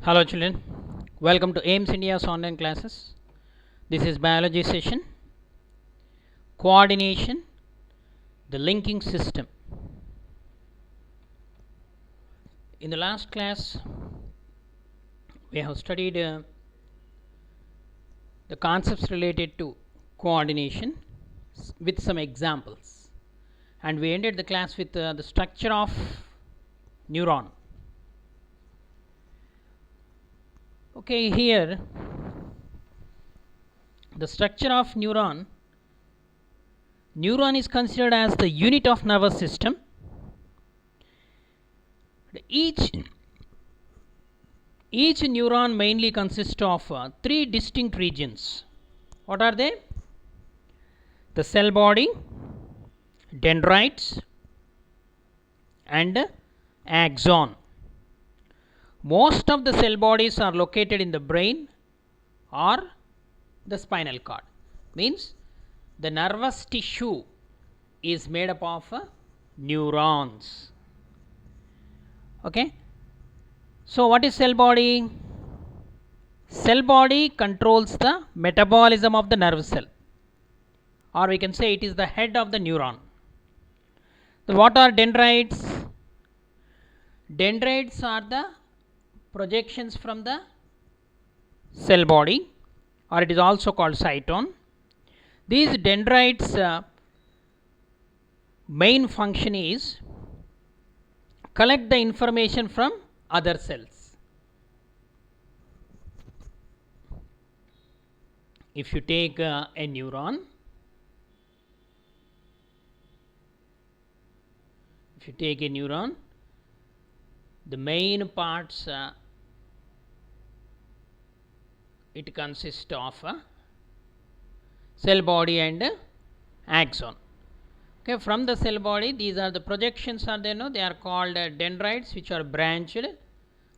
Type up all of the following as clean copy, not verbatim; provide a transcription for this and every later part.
Hello children, welcome to AIMS India's online classes. This is biology session, coordination, the linking system. In the last class, we have studied the concepts related to coordination with some examples, and we ended the class with the structure of neuron. Okay, here the structure of neuron is considered as the unit of nervous system. Each neuron mainly consists of three distinct regions. What are they? The cell body, dendrites, and axon. Most of the cell bodies are located in the brain or the spinal cord. Means the nervous tissue is made up of neurons. Okay. So what is cell body? Cell body controls the metabolism of the nerve cell, or we can say it is the head of the neuron. So what are dendrites? Dendrites are the projections from the cell body, or it is also called cytone. These dendrites main function is collect the information from other cells. If you take a neuron, the main parts it consists of cell body and axon. Okay, from the cell body, these are the projections are there. No, they are called dendrites, which are branched.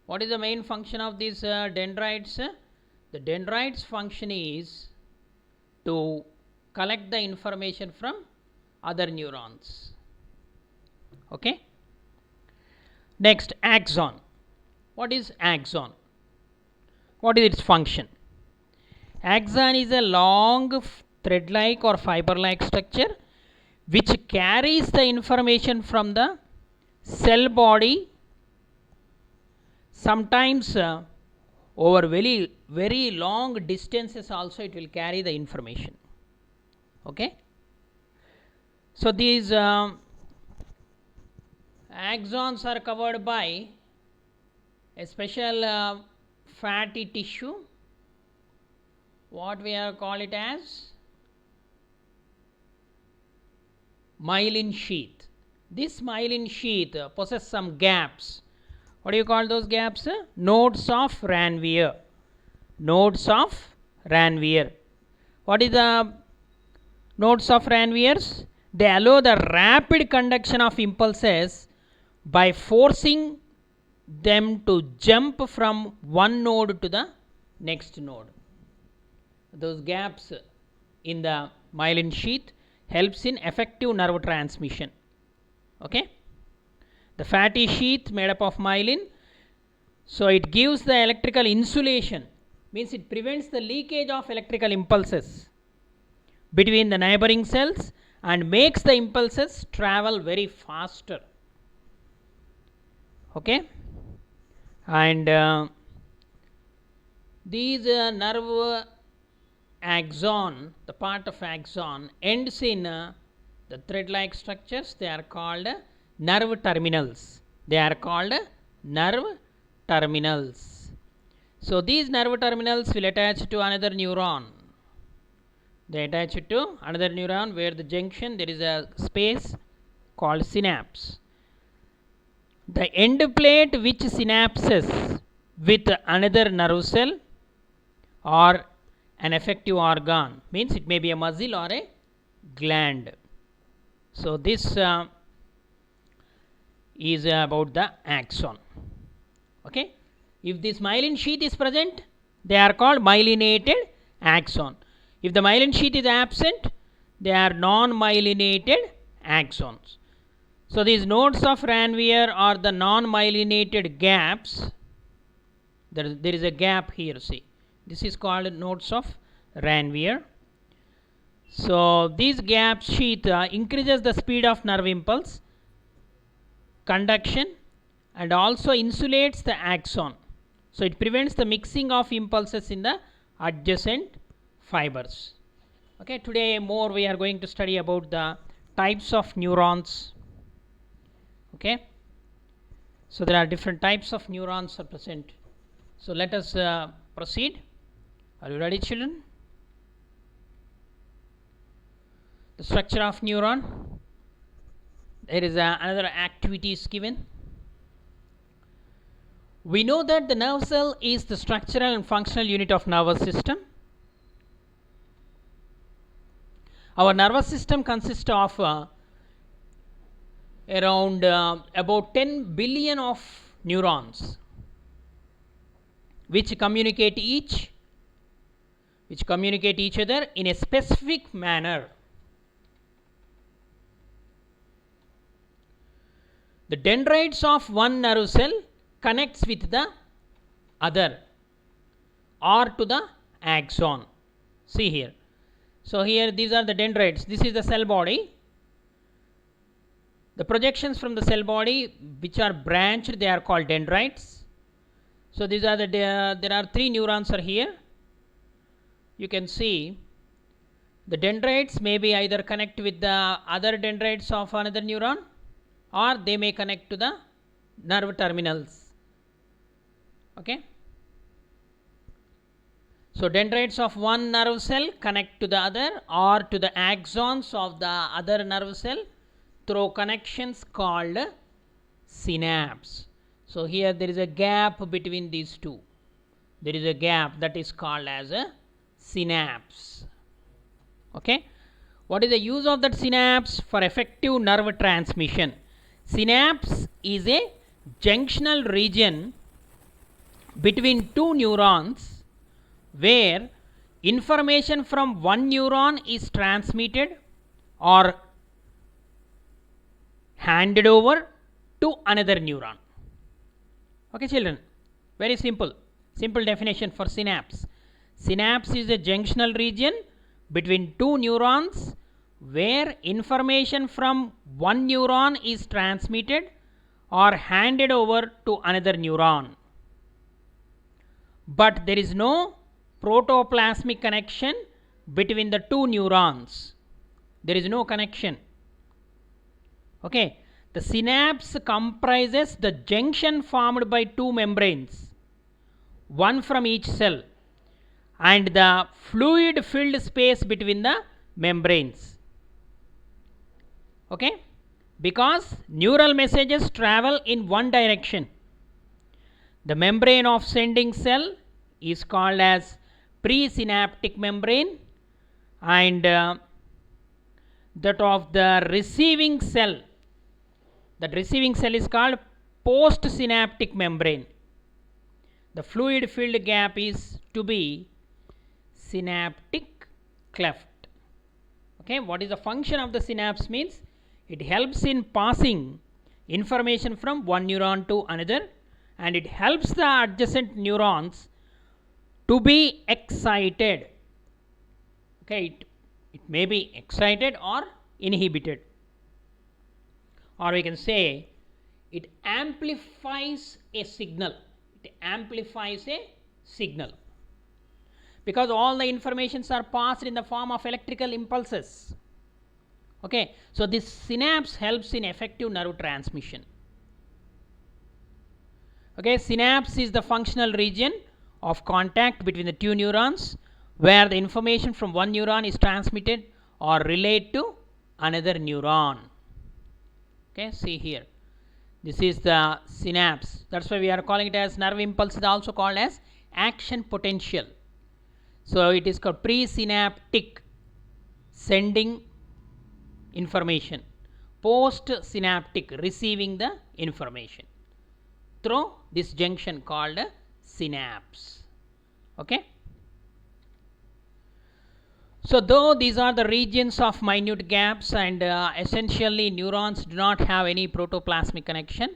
What is the main function of these dendrites? The dendrites function is to collect the information from other neurons. Okay. Next, axon. What is axon? What is its function? Axon is a long thread-like or fiber-like structure which carries the information from the cell body, sometimes over very long distances also it will carry the information. Okay. So these axons are covered by a special fatty tissue, what we are call it as myelin sheath. This myelin sheath possesses some gaps. What do you call those gaps? Nodes of Ranvier. Nodes of Ranvier. What is the nodes of Ranvier? They allow the rapid conduction of impulses by forcing them to jump from one node to the next node. Those gaps in the myelin sheath helps in effective nerve transmission. Okay. The fatty sheath made up of myelin, so it gives the electrical insulation, means it prevents the leakage of electrical impulses between the neighboring cells and makes the impulses travel very faster. Okay. And these nerve axon, the part of axon ends in the thread-like structures. They are called nerve terminals. So these nerve terminals will attach to another neuron. They attach it to another neuron where the junction there is a space called synapse. The end plate which synapses with another nerve cell or an effective organ, means it may be a muscle or a gland. So this is about the axon. Okay. If this myelin sheath is present, they are called myelinated axon. If the myelin sheath is absent, they are non-myelinated axons. So these nodes of Ranvier are the non-myelinated gaps there is a gap here. See, this is called nodes of Ranvier. So these gap sheath increases the speed of nerve impulse conduction and also insulates the axon. So it prevents the mixing of impulses in the adjacent fibers. Okay, today more we are going to study about the types of neurons. Okay, so there are different types of neurons are present. So let us proceed. Are you ready, children? The structure of neuron. There is another activity is given. We know that the nerve cell is the structural and functional unit of nervous system. Our nervous system consists of around about 10 billion of neurons which communicate each other in a specific manner. The dendrites of one nerve cell connects with the other or to the axon. See here. So here these are the dendrites. This is the cell body. The projections from the cell body which are branched, they are called dendrites. So these are there are 3 neurons are here. You can see the dendrites may be either connect with the other dendrites of another neuron, or they may connect to the nerve terminals. Okay. So dendrites of one nerve cell connect to the other or to the axons of the other nerve cell through connections called synapse. So here there is a gap between these two. There is a gap that is called as a synapse. Okay. What is the use of that synapse? For effective nerve transmission. Synapse is a junctional region between two neurons where information from one neuron is transmitted or handed over to another neuron. Okay, children, very simple definition for synapse. Synapse is a junctional region between two neurons where information from one neuron is transmitted or handed over to another neuron. But there is no protoplasmic connection between the two neurons. There is no connection. Okay. The synapse comprises the junction formed by two membranes, one from each cell, and the fluid filled space between the membranes. Okay. Because neural messages travel in one direction. The membrane of sending cell is called as presynaptic membrane, and that of the receiving cell, is called postsynaptic membrane. The fluid filled gap is to be synaptic cleft. Okay, what is the function of the synapse means? It helps in passing information from one neuron to another, and it helps the adjacent neurons to be excited. Okay, it may be excited or inhibited, or we can say it amplifies a signal. Because all the informations are passed in the form of electrical impulses. Okay, so this synapse helps in effective nerve transmission. Okay, synapse is the functional region of contact between the two neurons where the information from one neuron is transmitted or relayed to another neuron. Okay, see here. This is the synapse. That's why we are calling it as nerve impulse is also called as action potential. So it is called presynaptic sending information, postsynaptic receiving the information through this junction called synapse. Okay. So though these are the regions of minute gaps, and essentially neurons do not have any protoplasmic connection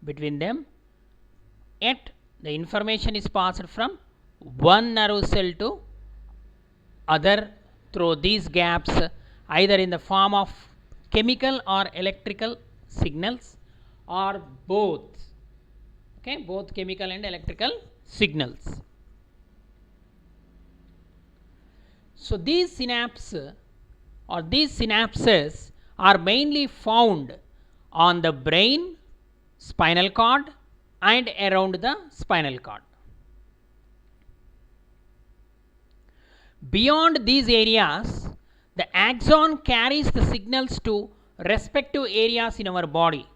between them, yet the information is passed from one nerve cell to other through these gaps, either in the form of chemical or electrical signals or both. Okay, both chemical and electrical signals. So these synapses are mainly found on the brain, spinal cord and around the spinal cord. Beyond these areas, the axon carries the signals to respective areas in our body.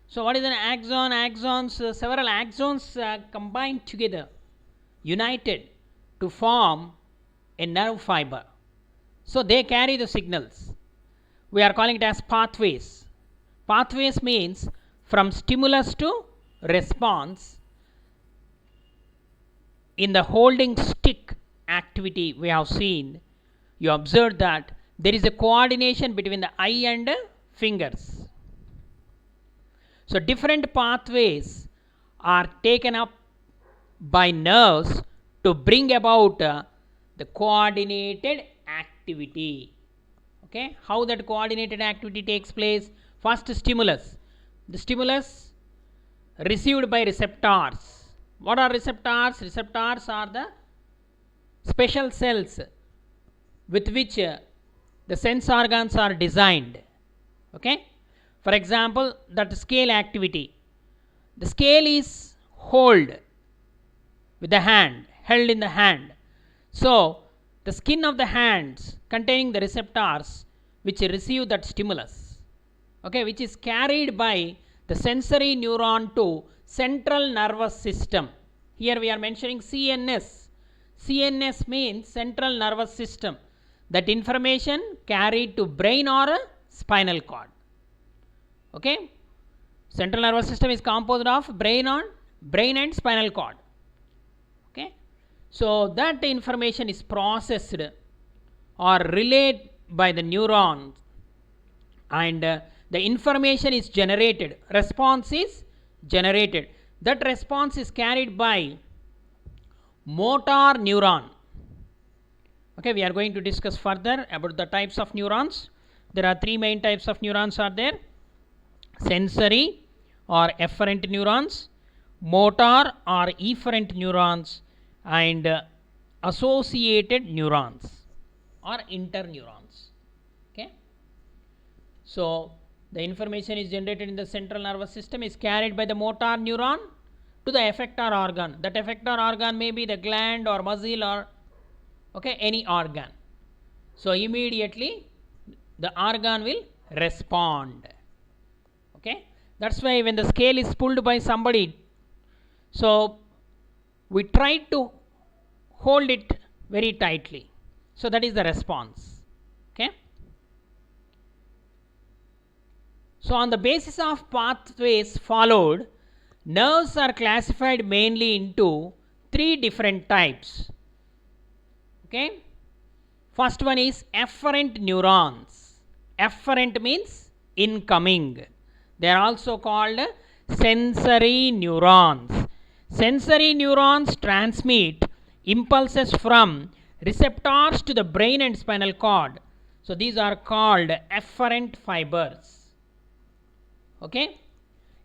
So what is an axon? Axons, several axons combined together, united to form a nerve fiber. So they carry the signals. We are calling it as pathways. Pathways means from stimulus to response. In the holding stick activity we have seen, you observe that there is a coordination between the eye and fingers. So different pathways are taken up by nerves to bring about the coordinated activity. Okay, how that coordinated activity takes place? First, stimulus. The stimulus received by receptors. What are receptors? Receptors are the special cells with which the sense organs are designed. Okay, for example, that scale activity. The scale is held with the hand, held in the hand. So the skin of the hands containing the receptors which receive that stimulus, okay, which is carried by the sensory neuron to central nervous system. Here we are mentioning CNS. CNS means central nervous system. That information carried to brain or spinal cord. Okay, central nervous system is composed of brain and spinal cord. Okay, so that information is processed or relayed by the neurons, and the information is generated, response is generated. That response is carried by motor neuron. Okay, we are going to discuss further about the types of neurons. There are three main types of neurons are there: sensory or efferent neurons, motor or efferent neurons, and associated neurons or interneurons. Okay, so the information is generated in the central nervous system, is carried by the motor neuron to the effector organ. That effector organ may be the gland or muscle or okay, any organ. So immediately the organ will respond. Okay, that's why when the scale is pulled by somebody, so we try to hold it very tightly. So that is the response. Okay, so on the basis of pathways followed, nerves are classified mainly into three different types. Okay, first one is efferent neurons. Efferent means incoming. They are also called sensory neurons. Sensory neurons transmit impulses from receptors to the brain and spinal cord. So these are called efferent fibers. Okay,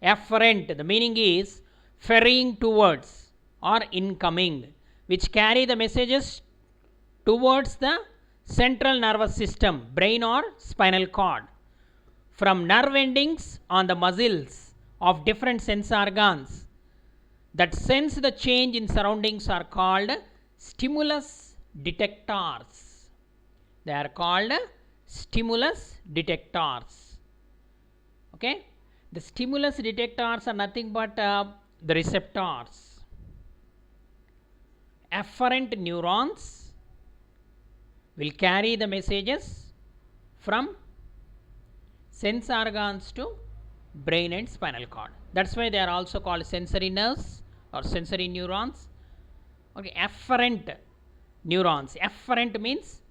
efferent, the meaning is ferrying towards or incoming, which carry the messages towards the central nervous system, brain or spinal cord, from nerve endings on the muscles of different sense organs that sense the change in surroundings are called stimulus detectors. They are called stimulus detectors. Okay, the stimulus detectors are nothing but the receptors. Efferent neurons will carry the messages from sense organs to brain and spinal cord. That's why they are also called sensory nerves or sensory neurons. Okay, efferent neurons. Efferent means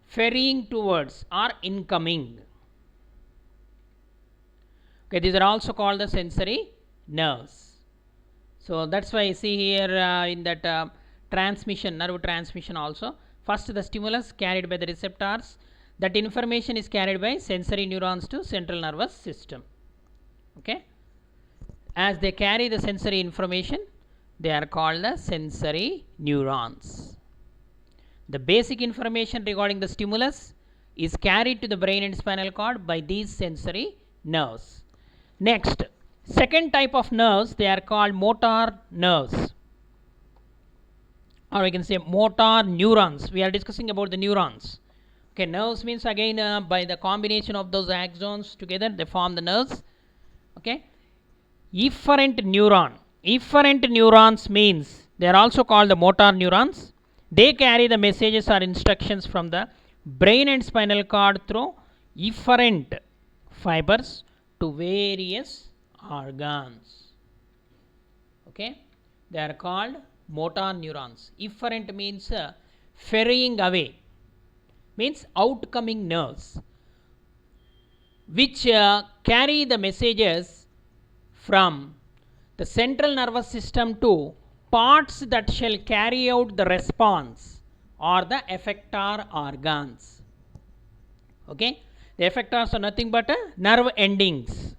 ferrying towards or incoming. Okay, these are also called the sensory nerves. So that's why see here in that transmission, nerve transmission also, first the stimulus carried by the receptors, that information is carried by sensory neurons to central nervous system. Okay, as they carry the sensory information, they are called the sensory neurons. The basic information regarding the stimulus is carried to the brain and spinal cord by these sensory nerves. Next, second type of nerves, they are called motor nerves, or we can say motor neurons. We are discussing about the neurons. Okay, nerves means again by the combination of those axons together they form the nerves. Okay, efferent neurons means they are also called the motor neurons. They carry the messages or instructions from the brain and spinal cord through efferent fibers to various organs. Okay, they are called motor neurons. Efferent means ferrying away, means outcoming nerves which carry the messages from the central nervous system to parts that shall carry out the response or the effector organs. Okay, the effectors are nothing but nerve endings.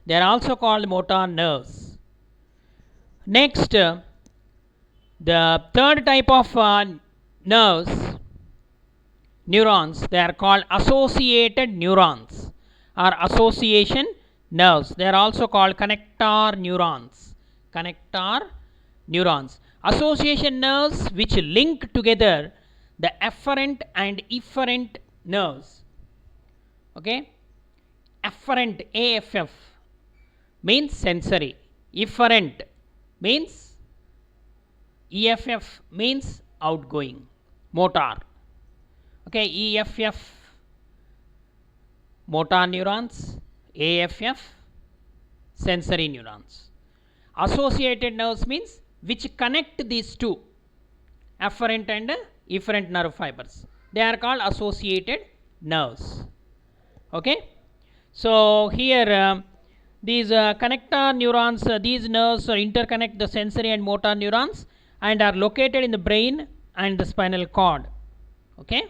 They are also called motor nerves. Next, the third type of nerves, neurons, they are called associated neurons or association nerves. They are also called connector neurons. Connector neurons. Association nerves which link together the afferent and efferent nerves. Okay, afferent, AFF, means sensory. Efferent means EFF, means outgoing, motor. Okay, EFF motor neurons, AFF sensory neurons. Associated nerves means which connect these two, afferent and efferent nerve fibers. They are called associated nerves. Okay, so here these connector neurons, these nerves interconnect the sensory and motor neurons and are located in the brain and the spinal cord. Okay,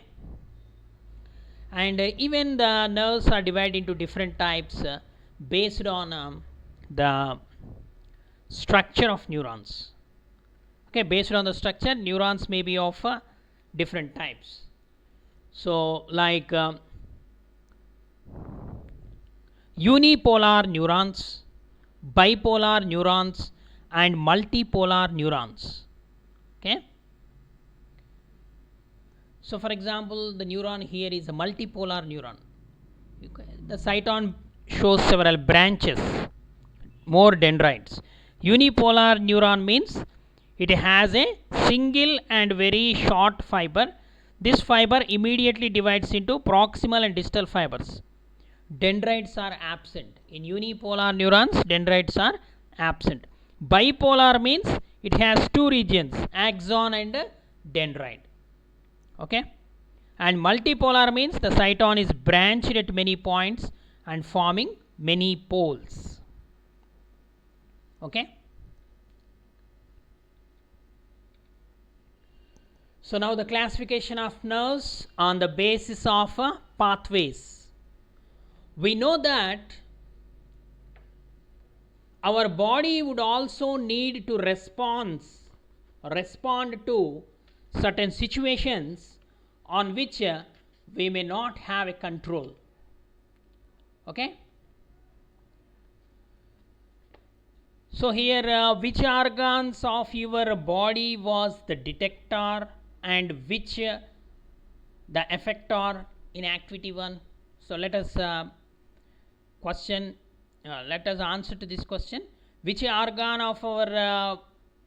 and even the nerves are divided into different types based on the structure of neurons. Okay, based on the structure, neurons may be of different types. So like unipolar neurons, bipolar neurons and multipolar neurons. Okay, so for example the neuron here is a multipolar neuron. The cyton shows several branches, more dendrites. Unipolar neuron means it has a single and very short fiber. This fiber immediately divides into proximal and distal fibers. Dendrites are absent. In unipolar neurons, dendrites are absent. Bipolar means it has two regions, axon and dendrite. Okay, and multipolar means the cyton is branched at many points and forming many poles. Okay, so now the classification of nerves on the basis of pathways. We know that our body would also need to respond to certain situations on which we may not have a control. Okay, so here which organs of your body was the detector and which the effector in activity 1? So let us let us answer to this question. Which organ of our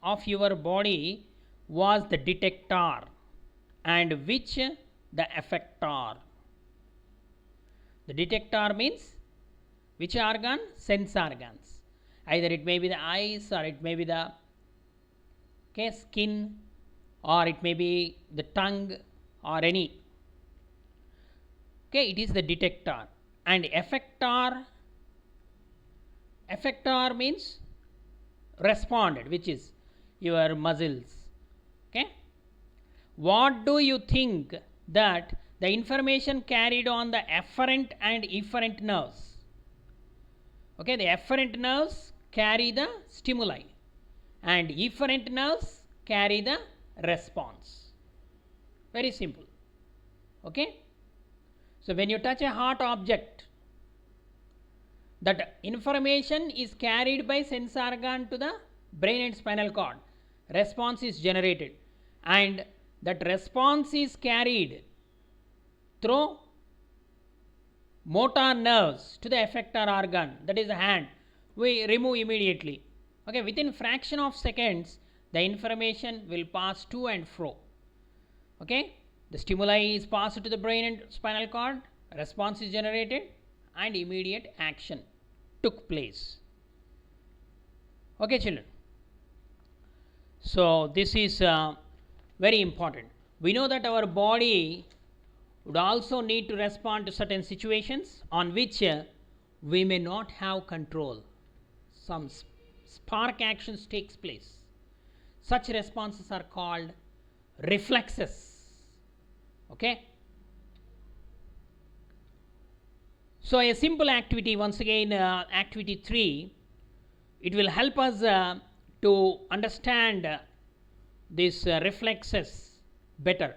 of your body was the detector and which the effector? The detector means which organ? Sense organs. Either it may be the eyes or it may be the skin or it may be the tongue or any. Okay, it is the detector. And effector means responded, which is your muscles. Okay, what do you think that the information carried on the afferent and efferent nerves? Okay, the afferent nerves carry the stimuli and efferent nerves carry the response. Very simple. Okay, so when you touch a hot object, that information is carried by sense organ to the brain and spinal cord, response is generated, and that response is carried through motor nerves to the effector organ, that is the hand. We remove immediately. Okay, within fraction of seconds the information will pass to and fro. Okay, the stimuli is passed to the brain and spinal cord, response is generated, and immediate action took place. Okay, children, so this is very important. We know that our body would also need to respond to certain situations on which we may not have control. Some spark actions takes place. Such responses are called reflexes. Okay, so a simple activity, once again activity 3, it will help us to understand these reflexes better.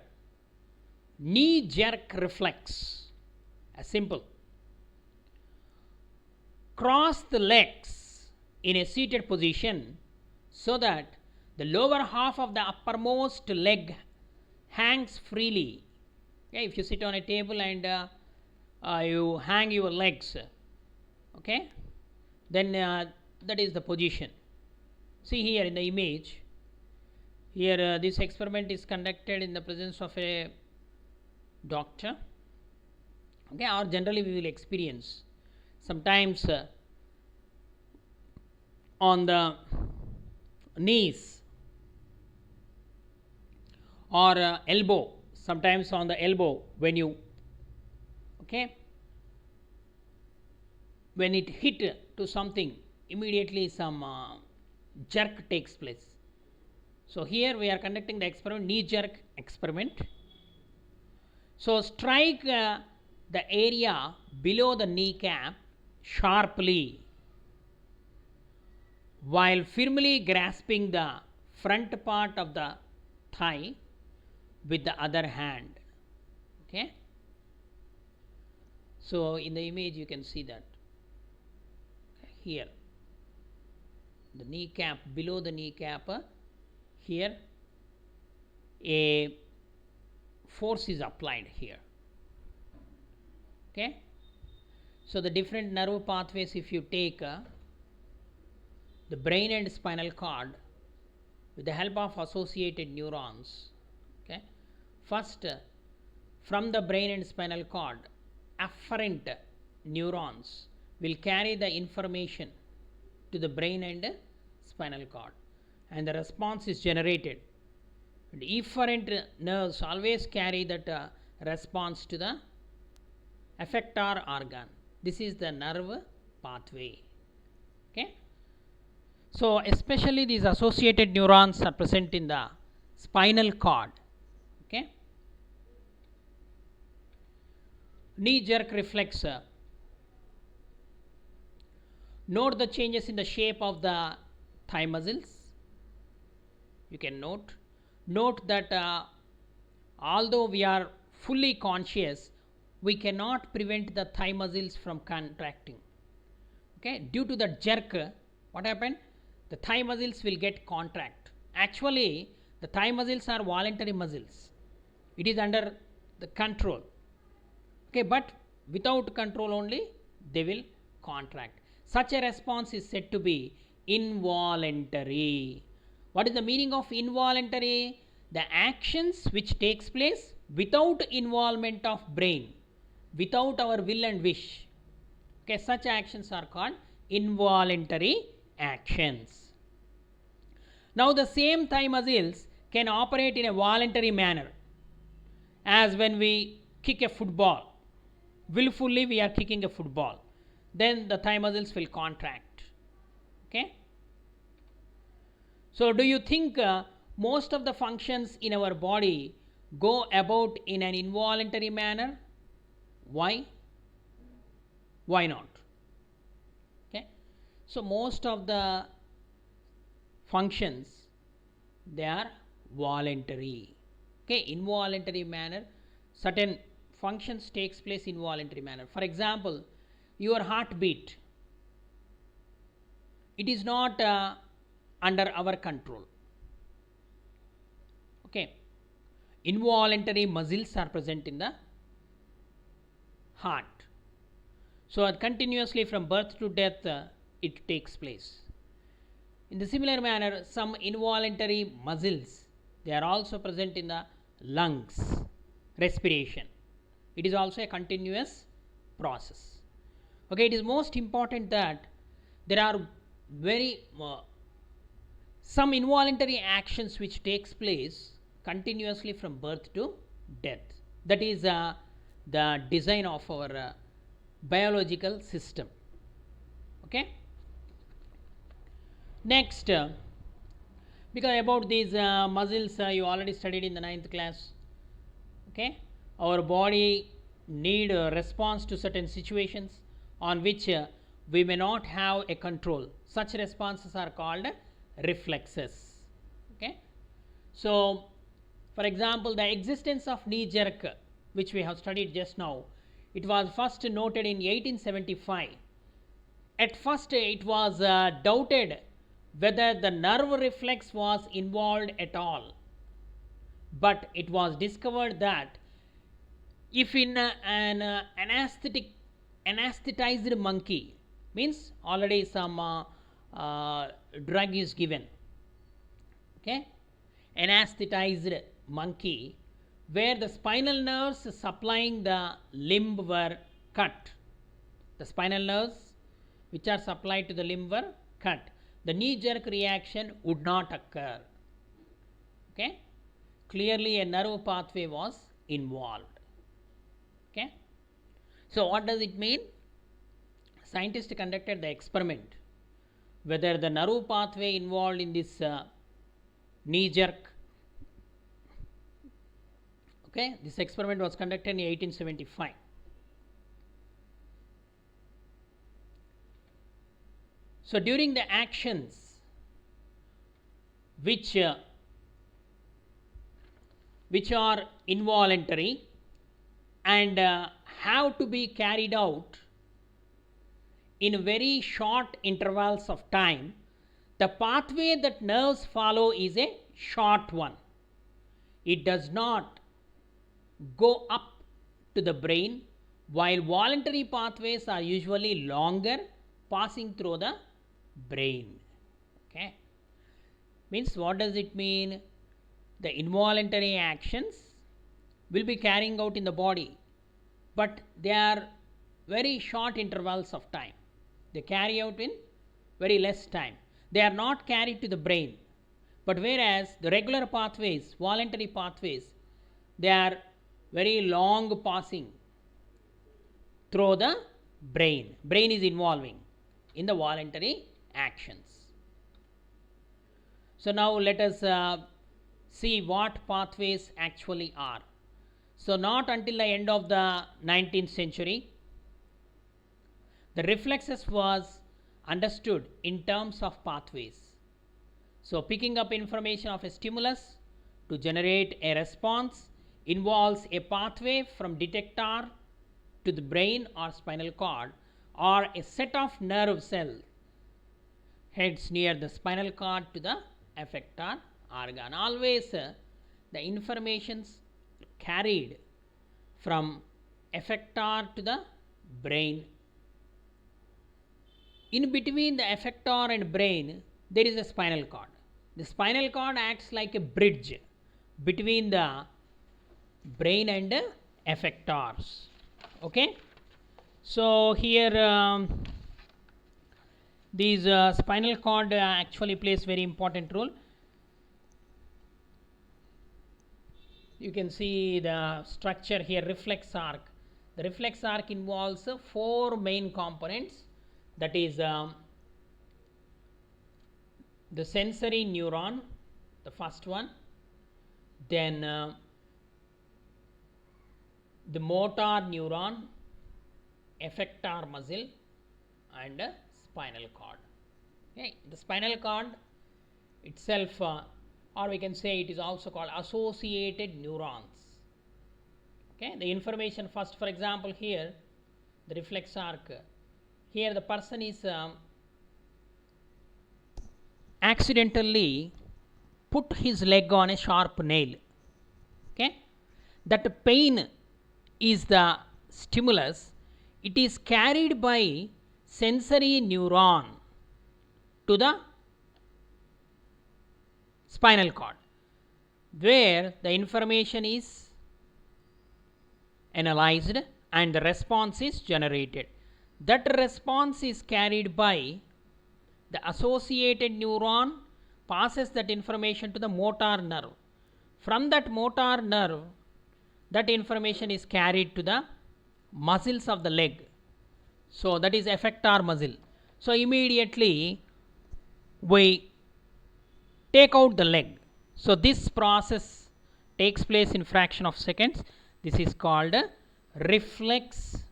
Knee jerk reflex, a simple. Cross the legs in a seated position so that the lower half of the uppermost leg hangs freely. Okay, if you sit on a table and you hang your legs, okay, then that is the position. See here in the image, here this experiment is conducted in the presence of a doctor, okay, or generally we will experience sometimes on the knees or elbow, sometimes on the elbow, when you, okay, when it hit to something, immediately some jerk takes place. So here we are conducting the experiment, knee jerk experiment. So strike the area below the kneecap sharply while firmly grasping the front part of the thigh with the other hand. Okay, so in the image you can see that here the kneecap, below the kneecap, here a force is applied here. Okay, so the different nerve pathways, if you take the brain and spinal cord with the help of associated neurons, okay, first from the brain and spinal cord, afferent neurons will carry the information to the brain and spinal cord, and the response is generated. And efferent nerves always carry that response to the effector organ. This is the nerve pathway. Okay, so especially these associated neurons are present in the spinal cord. Okay, knee jerk reflex. Note the changes in the shape of the thigh muscles. You can note that although we are fully conscious, we cannot prevent the thigh muscles from contracting. Okay, due to the jerk, what happened? The thigh muscles will get contract. Actually, the thigh muscles are voluntary muscles. It is under the control. Okay, but without control only they will contract. Such a response is said to be involuntary. What is the meaning of involuntary? The actions which takes place without involvement of brain, without our will and wish. Okay, such actions are called involuntary actions. Now the same thigh muscles can operate in a voluntary manner, as when we kick a football. Willfully we are kicking a football, then the thigh muscles will contract. Okay, So do you think most of the functions in our body go about in an involuntary manner? Why? Why not? Okay. So most of the functions, they are voluntary. Okay, involuntary manner, certain functions takes place in voluntary manner. For example, your heartbeat, it is not under our control. Okay, involuntary muscles are present in the heart. So continuously from birth to death it takes place. In the similar manner, some involuntary muscles, they are also present in the lungs, respiration. It is also a continuous process. Okay, it is most important that there are very some involuntary actions which takes place continuously from birth to death. That is the design of our biological system. Okay. Next, because about these muscles you already studied in the 9th class. Okay, our body need a response to certain situations on which we may not have a control. Such responses are called reflexes. Okay, so for example, the existence of knee jerk, which we have studied just now, it was first noted in 1875. At first it was doubted whether the nerve reflex was involved at all, but it was discovered that if in an anesthetized monkey, means already some drug is given, okay, anesthetized monkey, where the spinal nerves supplying the limb were cut, the spinal nerves which are supplied to the limb were cut, the knee jerk reaction would not occur. Okay, clearly a nerve pathway was involved. Okay, so what does it mean? Scientists conducted the experiment whether the nerve pathway involved in this knee jerk. Okay, this experiment was conducted in 1875. So during the actions which are involuntary and have to be carried out in very short intervals of time, the pathway that nerves follow is a short one. It does not go up to the brain, while voluntary pathways are usually longer, passing through the brain. Okay, means what does it mean? The involuntary actions will be carrying out in the body, but they are very short intervals of time. They carry out in very less time. They are not carried to the brain. But whereas the regular pathways, voluntary pathways, they are very long passing through the brain. Brain is involving in the voluntary actions. So now let us see what pathways actually are. So not until the end of the 19th century, the reflexes was understood in terms of pathways. So picking up information of a stimulus to generate a response involves a pathway from detector to the brain or spinal cord, or a set of nerve cells heads near the spinal cord to the effector organ. Always the informations carried from effector to the brain. In between the effector and brain, there is a spinal cord. The spinal cord acts like a bridge between the brain and effectors. Okay, so here these spinal cord actually plays very important role. You can see the structure here, reflex arc. The reflex arc involves 4 main components, that is the sensory neuron, the first one, then the motor neuron, effector muscle, and spinal cord. Okay, the spinal cord itself, or we can say it is also called associated neurons. Okay, the information first, for example, here the reflex arc. Here the person is accidentally put his leg on a sharp nail. Okay, that pain is the stimulus. It is carried by sensory neuron to the spinal cord, where the information is analyzed and the response is generated. That response is carried by the associated neuron, passes that information to the motor nerve. From that motor nerve, that information is carried to the muscles of the leg. So that is effector muscle. So immediately we take out the leg. So this process takes place in fraction of seconds. This is called a reflex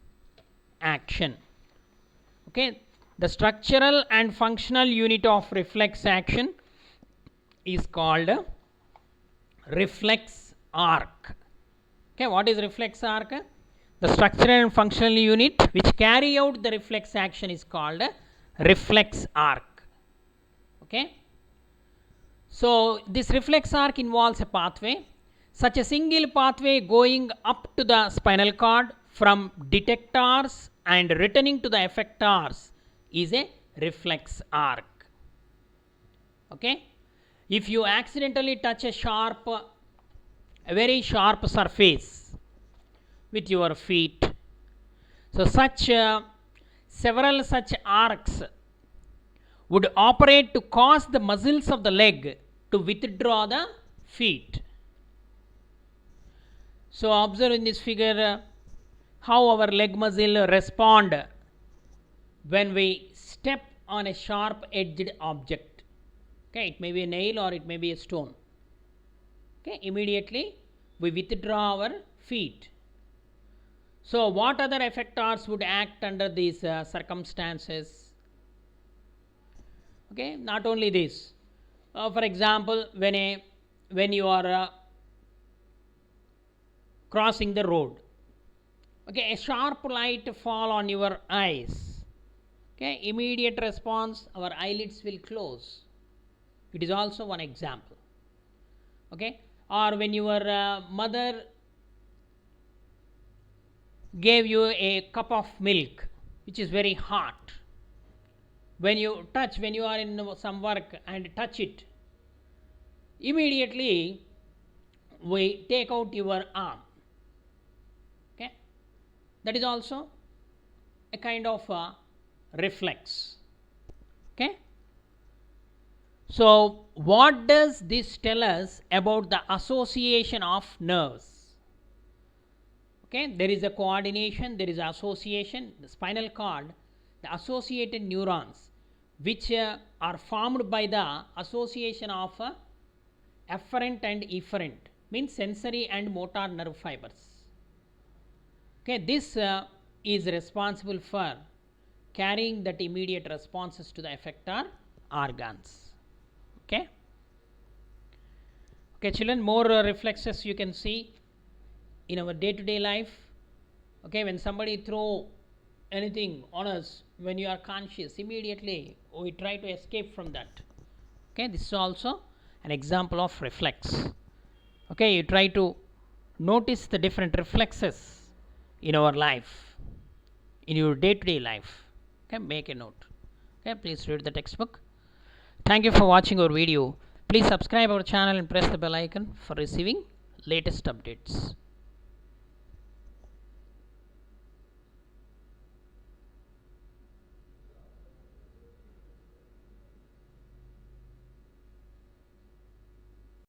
action. Okay, the structural and functional unit of reflex action is called reflex arc. Okay, what is reflex arc? The structural and functional unit which carry out the reflex action is called reflex arc. Okay, so this reflex arc involves a pathway. Such a single pathway going up to the spinal cord from detectors and returning to the effectors is a reflex arc. Okay, if you accidentally touch a very sharp surface with your feet, so several such arcs would operate to cause the muscles of the leg to withdraw the feet. So observe in this figure how our leg muscle respond when we step on a sharp edged object. Okay, it may be a nail or it may be a stone. Okay, immediately we withdraw our feet. So what other effectors would act under these circumstances? Okay, not only this. For example, when you are crossing the road, okay, a sharp light fall on your eyes. Okay, immediate response, our eyelids will close. It is also one example. Okay, or when your mother gave you a cup of milk which is very hot, when you are in some work and touch it, immediately we take out your arm. Okay, that is also a kind of reflex. Okay, so what does this tell us about the association of nerves? Okay, there is a coordination, there is association. The spinal cord, the associated neurons which are formed by the association of afferent and efferent, means sensory and motor nerve fibers. Okay, this is responsible for carrying that immediate responses to the effector organs. Okay, okay children, more reflexes you can see in our day-to-day life. Okay, when somebody throw anything on us, when you are conscious, immediately we try to escape from that. Okay, this is also an example of reflex. Okay, you try to notice the different reflexes in our life, in your day-to-day life. Okay, make a note. Okay, please read the textbook. Thank you for watching our video. Please subscribe our channel and press the bell icon for receiving latest updates.